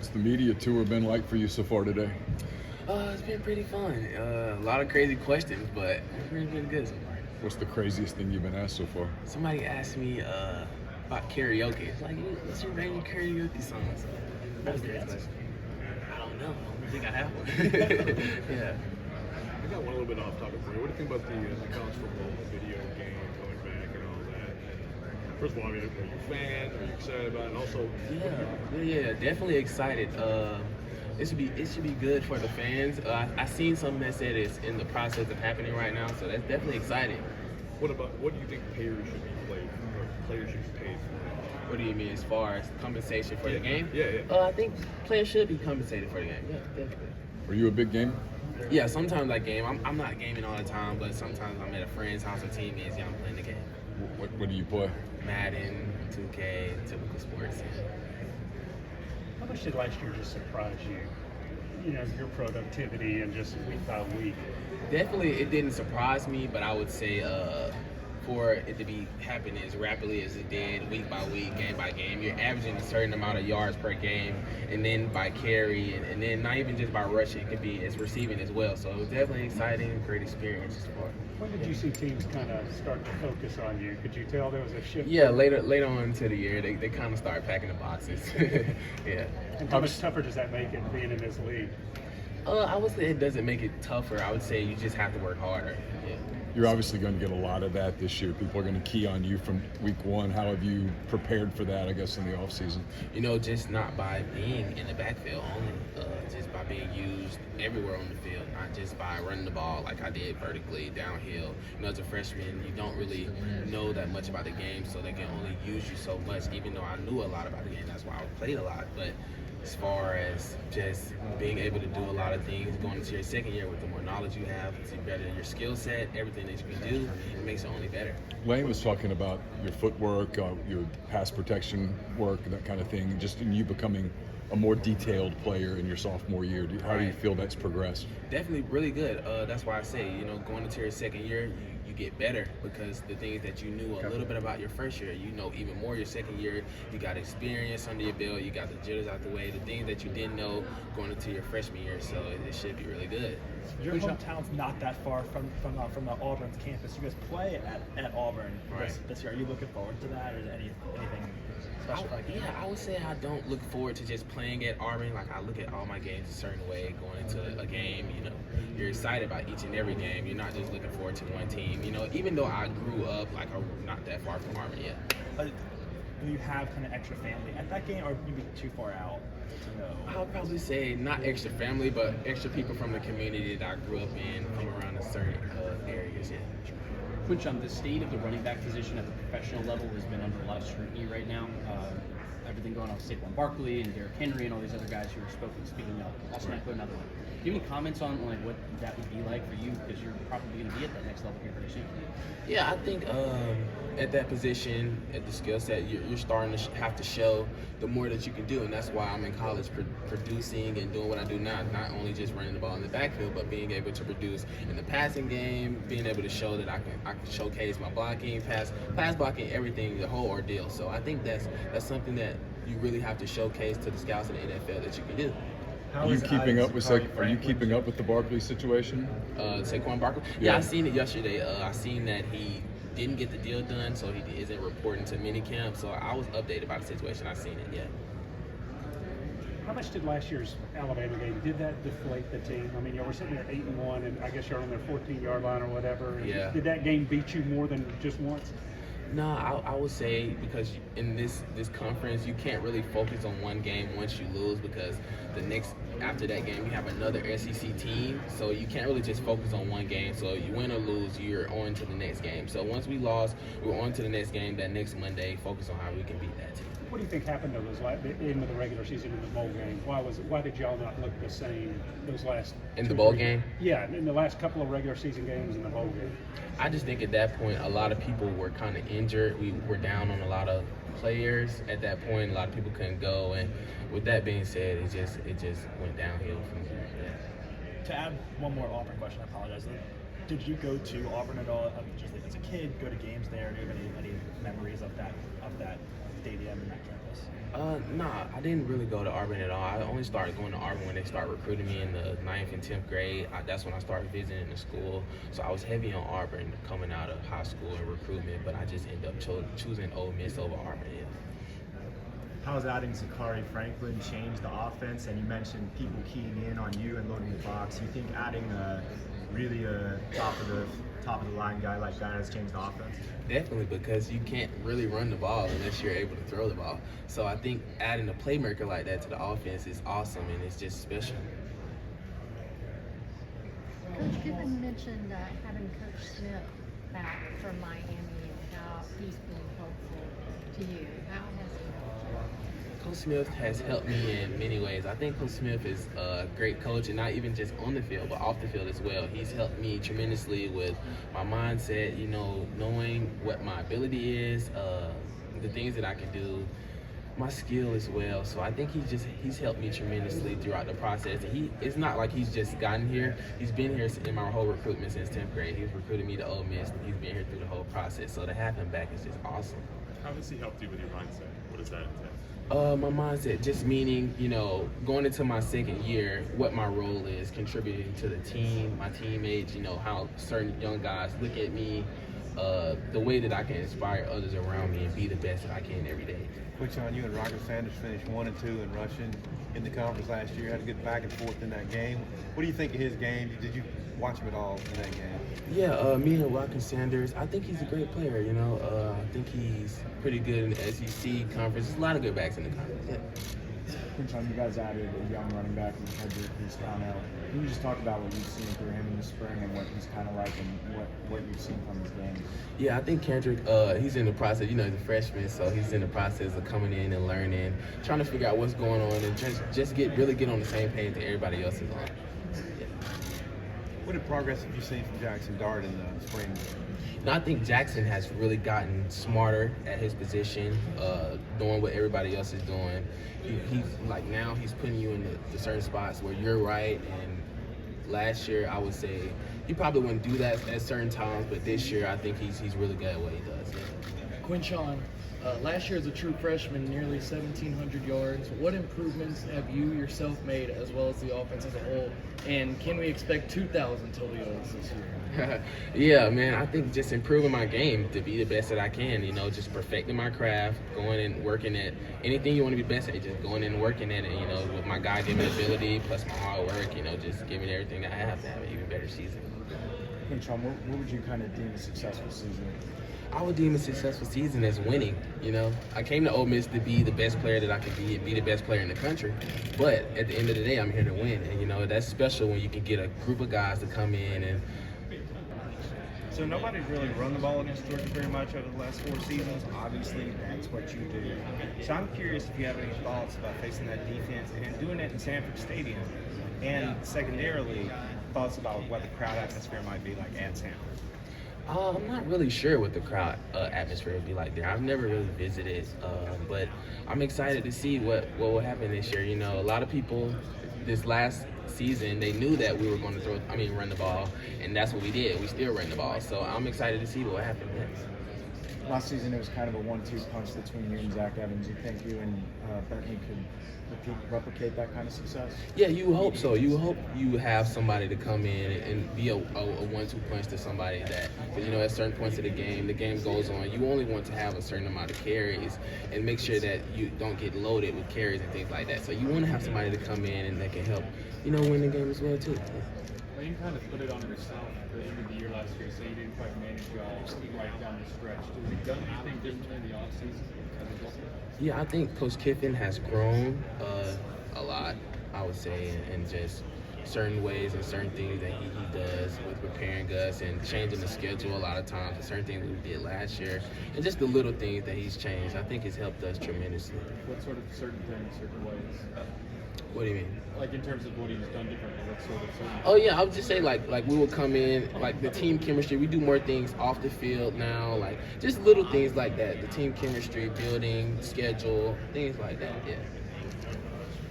What's the media tour been like for you so far today? It's been pretty fun. A lot of crazy questions, but it's been good so far. What's the craziest thing you've been asked so far? Somebody asked me about karaoke. It's like, what's your favorite karaoke song? So, that was the question. I don't know. I don't think I have one. Yeah. I got one a little bit off topic for you. What do you think about the college football video game coming back and all that? And first of all, I mean, are you a fan? Are you excited about it? And also, Yeah, definitely excited. It should be good for the fans. I seen something that said it's in the process of happening right now, so that's definitely exciting. what do you think players should be players should be paid for? What do you mean as far as compensation for the game? Yeah. I think players should be compensated for the game. Yeah, definitely. Are you a big gamer? Yeah, sometimes I game. I'm not gaming all the time, but sometimes I'm at a friend's house or teammates. Yeah, I'm playing the game. What do you play? Madden, 2K, typical sports. How much did last year just surprise you? You know, your productivity and just week by week. Definitely, it didn't surprise me, but I would say for it to be happening as rapidly as it did, week by week, game by game, you're averaging a certain amount of yards per game, and then by carry, and then not even just by rushing, it could be as receiving as well. So it was definitely exciting, great experience for. When did you see teams kind of start to focus on you? Could you tell there was a shift? Yeah, later on into the year, they kind of start packing the boxes. Yeah. And how much tougher does that make it being in this league? I would say it doesn't make it tougher. I would say you just have to work harder. Yeah. You're obviously going to get a lot of that this year. People are going to key on you from week one. How have you prepared for that, I guess, in the offseason? You know, just not by being in the backfield only, just by being used everywhere on the field, not just by running the ball like I did vertically, downhill. You know, as a freshman, you don't really know that much about the game, so they can only use you so much, even though I knew a lot about the game. That's why I played a lot. But as far as just being able to do a lot of things, going into your second year with the more knowledge you have, to better your skill set, everything that you can do, it makes it only better. Lane was talking about your footwork, your pass protection work, that kind of thing, just in you becoming a more detailed player in your sophomore year. How do you feel that's progressed? Definitely really good. That's why I say, you know, going into your second year, you get better because the things that you knew a little bit about your first year, you know even more your second year. You got experience under your belt. You got the jitters out the way. The things that you didn't know going into your freshman year, so it should be really good. Your hometown's not that far from the Auburn's campus. You guys play at Auburn this year. Are you looking forward to that, or anything special? I would say I don't look forward to just playing at Auburn. Like, I look at all my games a certain way going into a game. You know, you're excited about each and every game. You're not just looking forward to one team. You know, even though I grew up like not that far from Auburn yet. Do you have kind of extra family at that game, or maybe too far out to know? I would probably say not extra family, but extra people from the community that I grew up in from around a certain areas. Yeah. Quinshon, the state of the running back position at the professional level has been under a lot of scrutiny right now. Everything going on with Saquon Barkley and Derrick Henry and all these other guys who are speaking up. Also, I put another one. Do you have any comments on like what that would be like for you, because you're probably going to be at that next level here pretty soon? Yeah, I think at that position, at the skill set, you're starting to have to show the more that you can do, and that's why I'm in college producing and doing what I do now. Not only just running the ball in the backfield, but being able to produce in the passing game, being able to show that I can showcase my blocking, pass blocking, everything, the whole ordeal. So I think that's something that you really have to showcase to the scouts in the NFL that you can do. Are you keeping up with the Barkley situation? Saquon Barkley? Yeah, I seen it yesterday. I seen that he didn't get the deal done, so he isn't reporting to minicamp. So I was updated about the situation. I seen it. Yeah. How much did last year's Alabama game, did that deflate the team? I mean, you were sitting there 8-1, and I guess you're on their 14-yard line or whatever. Yeah. Did that game beat you more than just once? No, I would say because in this conference, you can't really focus on one game once you lose, because after that game, you have another SEC team. So you can't really just focus on one game. So you win or lose, you're on to the next game. So once we lost, we're on to the next game. That next Monday, focus on how we can beat that team. What do you think happened to those end of the regular season in the bowl game? Why did y'all not look the same those last in the bowl game? Yeah, in the last couple of regular season games in the bowl game. I just think at that point, a lot of people were kind of injured. We were down on a lot of players at that point. A lot of people couldn't go, and with that being said, it just went downhill from there. Yeah. To add one more Auburn question, I apologize. Did you go to Auburn at all? Just as a kid, go to games there? Do you have any memories of that stadium and that campus? Nah, I didn't really go to Auburn at all. I only started going to Auburn when they started recruiting me in the 9th and 10th grade. That's when I started visiting the school. So I was heavy on Auburn coming out of high school and recruitment, but I just ended up choosing Ole Miss over Auburn. Yeah. How has adding Zakhari Franklin changed the offense? And you mentioned people keying in on you and loading the box. You think adding really a top of the line guy like that has changed the offense? Definitely, because you can't really run the ball unless you're able to throw the ball. So I think adding a playmaker like that to the offense is awesome, and it's just special. Coach Gibbon mentioned having Coach Smith back from Miami and how he's been helpful to you. How has he helped you? Coach Smith has helped me in many ways. I think Coach Smith is a great coach, and not even just on the field, but off the field as well. He's helped me tremendously with my mindset, knowing what my ability is, the things that I can do, my skill as well. So I think he's helped me tremendously throughout the process. And it's not like he's just gotten here. He's been here in my whole recruitment since 10th grade. He's recruited me to Ole Miss. He's been here through the whole process. So to have him back is just awesome. How has he helped you with your mindset? What does that entail? My mindset, just meaning, going into my second year, what my role is, contributing to the team, my teammates, how certain young guys look at me, the way that I can inspire others around me and be the best that I can every day. Quinshon, you and Roger Sanders finished 1 and 2 in rushing in the conference last year. Had a good back and forth in that game. What do you think of his game? Did you watch him at all in that game? Yeah, me and Roger Sanders, I think he's a great player, I think he's pretty good in the SEC conference. There's a lot of good backs in the conference, yeah. Quinshon, you guys added a young running back in Kendrick Cristano. Can you just talk about what you've seen through him in the spring and what he's kind of like and what you've seen from his game? Yeah, I think Kendrick, he's in the process, he's a freshman, so he's in the process of coming in and learning, trying to figure out what's going on and just really get on the same page that everybody else is on. Yeah. What progress have you seen from Jaxson Dart in the spring? No, I think Jaxson has really gotten smarter at his position, doing what everybody else is doing. Now he's putting you in the certain spots where you're right. And last year, I would say he probably wouldn't do that at certain times, but this year I think he's really good at what he does. Yeah. Quinshon, last year as a true freshman, nearly 1,700 yards. What improvements have you yourself made, as well as the offense as a whole? And can we expect 2,000 total yards this year? Yeah, man, I think just improving my game to be the best that I can, just perfecting my craft, going and working at anything you want to be best at, just going and working at it, with my God-given ability, plus my hard work, just giving everything I have to have an even better season. Quinshon, what would you kind of deem a successful season? I would deem a successful season as winning, I came to Ole Miss to be the best player that I could be and be the best player in the country. But at the end of the day, I'm here to win. And, that's special when you can get a group of guys to come in and So nobody's really run the ball against Georgia very much over the last 4 seasons. Obviously, that's what you do. So I'm curious if you have any thoughts about facing that defense and doing it in Sanford Stadium. And secondarily, thoughts about what the crowd atmosphere might be like at Sanford. I'm not really sure what the crowd atmosphere would be like there. I've never really visited, but I'm excited to see what will happen this year. A lot of people this last season, they knew that we were going to run the ball, and that's what we did. We still ran the ball, so I'm excited to see what happens next. Last season, it was kind of a 1-2 punch between you and Zach Evans. You think you and Bentley could replicate that kind of success? Yeah, you hope so. You hope you have somebody to come in and be a 1-2 punch to somebody that, at certain points of the game goes on. You only want to have a certain amount of carries and make sure that you don't get loaded with carries and things like that. So you want to have somebody to come in and that can help, win the game as well, too. Well, you kind of put it on yourself at the end of the year last year, so you didn't quite manage right down the stretch. Has he done anything differently in the offseason? Yeah, I think Coach Kiffin has grown a lot, I would say, in just certain ways and certain things that he does with preparing us and changing the schedule a lot of times and certain things we did last year. And just the little things that he's changed, I think has helped us tremendously. What sort of certain things, certain ways? What do you mean? Like in terms of what he's done differently, what sort of certain Oh yeah, I would just say like we will come in, like the team chemistry, we do more things off the field now, like just little things like that. The team chemistry, building, schedule, things like that, yeah.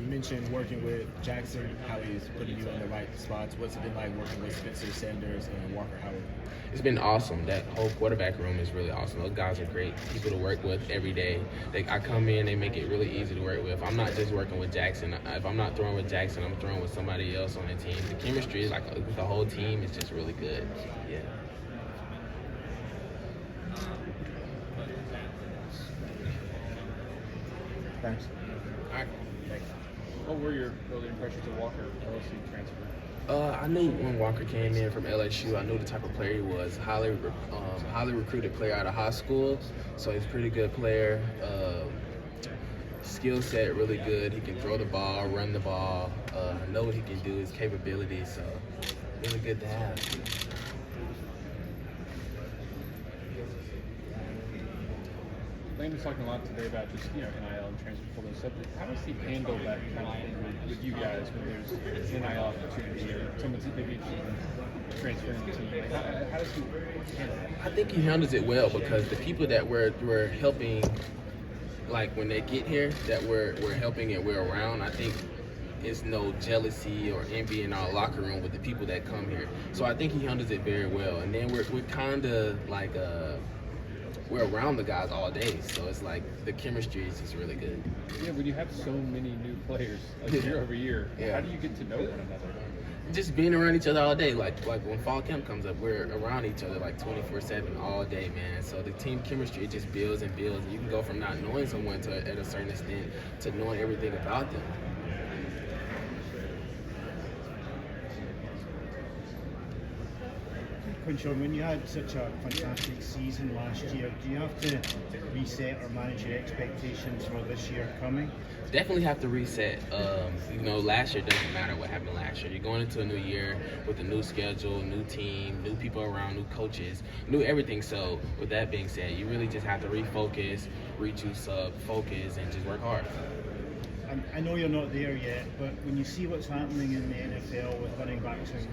You mentioned working with Jaxson, how he's putting you in the right spots. What's it been like working with Spencer Sanders and Walker Howard? It's been awesome. That whole quarterback room is really awesome. Those guys are great people to work with every day. I come in, they make it really easy to work with. I'm not just working with Jaxson. If I'm not throwing with Jaxson, I'm throwing with somebody else on the team. The chemistry is with the whole team is just really good. Yeah. Thanks. All right. Thanks. What were your early impressions of Walker, LSU transfer? I knew when Walker came in from LSU, I knew the type of player he was. Highly recruited player out of high school, so he's a pretty good player. Skill set really good. He can throw the ball, run the ball. Know what he can do, his capabilities. So really good to have. Lane was talking a lot today about just NIL and transfer portal stuff. How does he handle that kind of thing with you guys when there's NIL opportunity or someone's maybe interested in transferring the team? How does he handle that? I think he handles it well because the people that we're helping, like when they get here, that we're helping and we're around, I think it's no jealousy or envy in our locker room with the people that come here. So I think he handles it very well. And then we're kind of like we're around the guys all day, so it's like the chemistry is just really good. Yeah, when you have so many new players, year over year, how do you get to know one another? Just being around each other all day, like when fall camp comes up, we're around each other like 24/7 all day, man. So the team chemistry, it just builds and builds. And you can go from not knowing someone to, at a certain extent, to knowing everything about them. Quinshon, when you had such a fantastic season last year, do you have to reset or manage your expectations for this year coming? Definitely have to reset. Last year doesn't matter what happened last year. You're going into a new year with a new schedule, new team, new people around, new coaches, new everything. So with that being said, you really just have to refocus, rejuice up, focus, and just work hard. I know you're not there yet, but when you see what's happening in the NFL with running backs and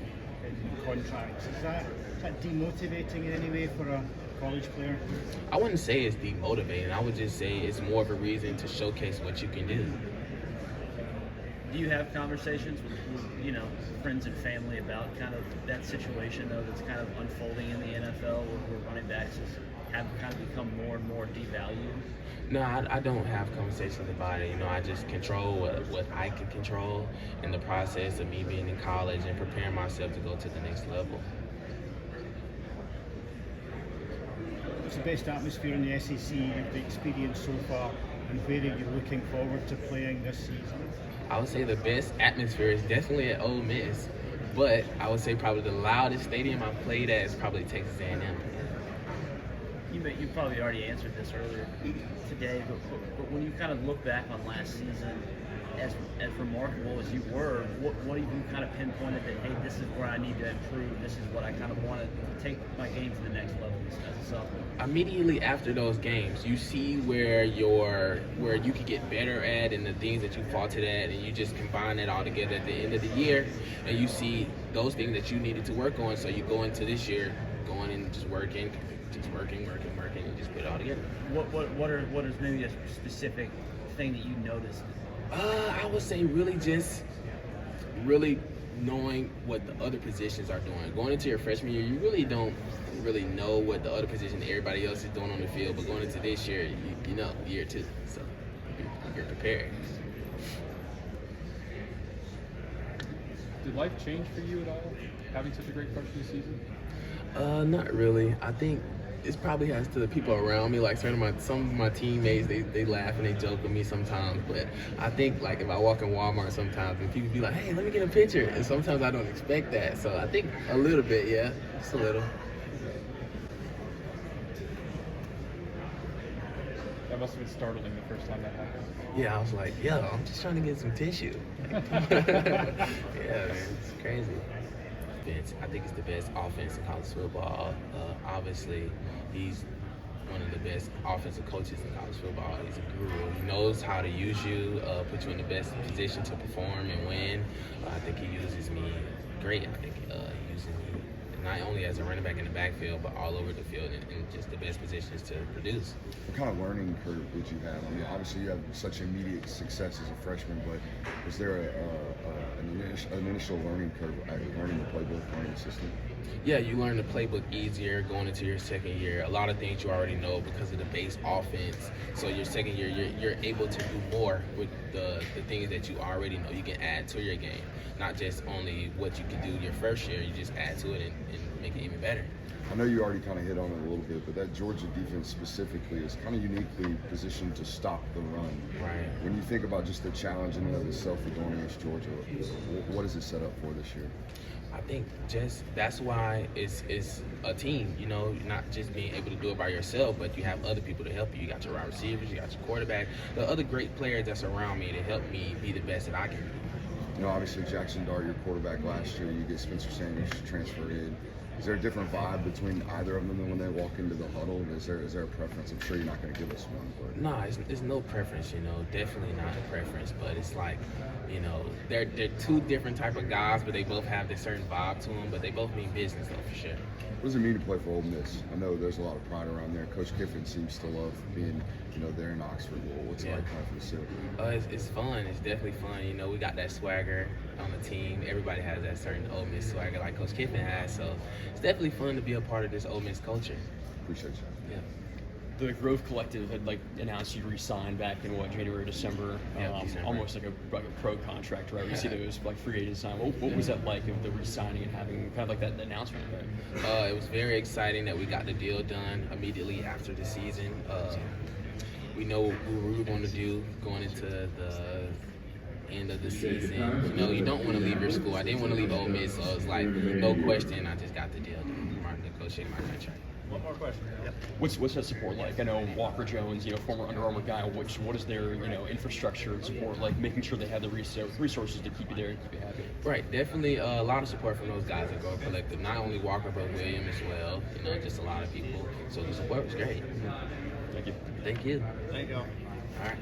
contracts, is that demotivating in any way for a college player? I wouldn't say it's demotivating. I would just say it's more of a reason to showcase what you can do. Do you have conversations with friends and family about kind of that situation though that's kind of unfolding in the NFL where running backs have kind of become more and more devalued? No, I don't have conversations about it. I just control what I can control in the process of me being in college and preparing myself to go to the next level. What's the best atmosphere in the SEC you've experienced so far, and where are you looking forward to playing this season? I would say the best atmosphere is definitely at Ole Miss, but I would say probably the loudest stadium I've played at is probably Texas A&M. You probably already answered this earlier today, but when you kind of look back on last season, as remarkable as you were, what have you kind of pinpointed that, hey, this is where I need to improve, this is what I kind of want to take my game to the next level as a sophomore? Immediately after those games, you see where you could get better at and the things that you faltered at, and you just combine it all together at the end of the year, and you see those things that you needed to work on, so you go into this year going and just working, and just put it all together. What is maybe a specific thing that you noticed? I would say really knowing what the other positions are doing. Going into your freshman year, you really don't really know what the other position everybody else is doing on the field, but going into this year, you know, year two, so you're prepared. Did life change for you at all, having such a great freshman season? Not really. I think it probably has to the people around me, like some of my teammates, they laugh and they joke with me sometimes, but I think like if I walk in Walmart sometimes and people be like, hey, let me get a picture, and sometimes I don't expect that, so I think a little bit, yeah, just a little. That must have been startling the first time that happened. Yeah, I was like, yo, I'm just trying to get some tissue. Yeah, man, it's crazy. I think it's the best offense in college football. Obviously, he's one of the best offensive coaches in college football. He's a guru. He knows how to use you, put you in the best position to perform and win. I think he uses me great. I think he uses me not only as a running back in the backfield, but all over the field and just the best positions to produce. What kind of learning curve did you have? I mean, obviously you have such immediate success as a freshman, but was there an initial learning curve, learning the playbook, learning the system? Yeah, you learn the playbook easier going into your second year. A lot of things you already know because of the base offense. So your second year, you're able to do more with the things that you already know. You can add to your game, not just only what you can do your first year. You just add to it and make it even better. I know you already kind of hit on it a little bit, but that Georgia defense specifically is kind of uniquely positioned to stop the run. Right. When you think about just the challenge in and of itself of going against Georgia, what does it set up for this year? I think just that's why it's a team, you know, not just being able to do it by yourself, but you have other people to help you. You got your wide receivers, you got your quarterback, the other great players that's around me to help me be the best that I can be. You know, obviously Jaxson Dart, your quarterback last year, you get Spencer Sanders transferred in. Is there a different vibe between either of them than when they walk into the huddle? Is there a preference? I'm sure you're not going to give us one. But. No, it's no preference, you know, definitely not a preference, but it's like, you know, they're two different type of guys, but they both have this certain vibe to them, but they both mean business, though, for sure. What does it mean to play for Ole Miss? I know there's a lot of pride around there. Coach Kiffin seems to love being, you know, there in Oxford. What's it like playing for the city? It's fun. It's definitely fun. You know, we got that swagger on the team. Everybody has that certain Ole Miss swagger like Coach Kiffin has, so it's definitely fun to be a part of this Ole Miss culture. Appreciate you. Yeah. The Grove Collective had announced you re-signed back in January, December, December. almost like a pro contract, right? We see those free agent sign. What was that like of the re-signing and having kind of like that announcement? It was very exciting that we got the deal done immediately after the season. We know what we were going to do going into the end of the season. You know, you don't want to leave your school. I didn't want to leave Ole Miss, so it was like no question. I just got the deal done. Martin negotiated my contract. One more question. Yep. What's that support like? I know Walker Jones, you know, former Under Armour guy. What is their infrastructure and support like? Making sure they have the resources to keep you there and keep you happy. Right, definitely a lot of support from those guys at Grove Collective. Not only Walker, but William as well. You know, just a lot of people. So the support was great. Thank you. Thank you. Thank you. All right.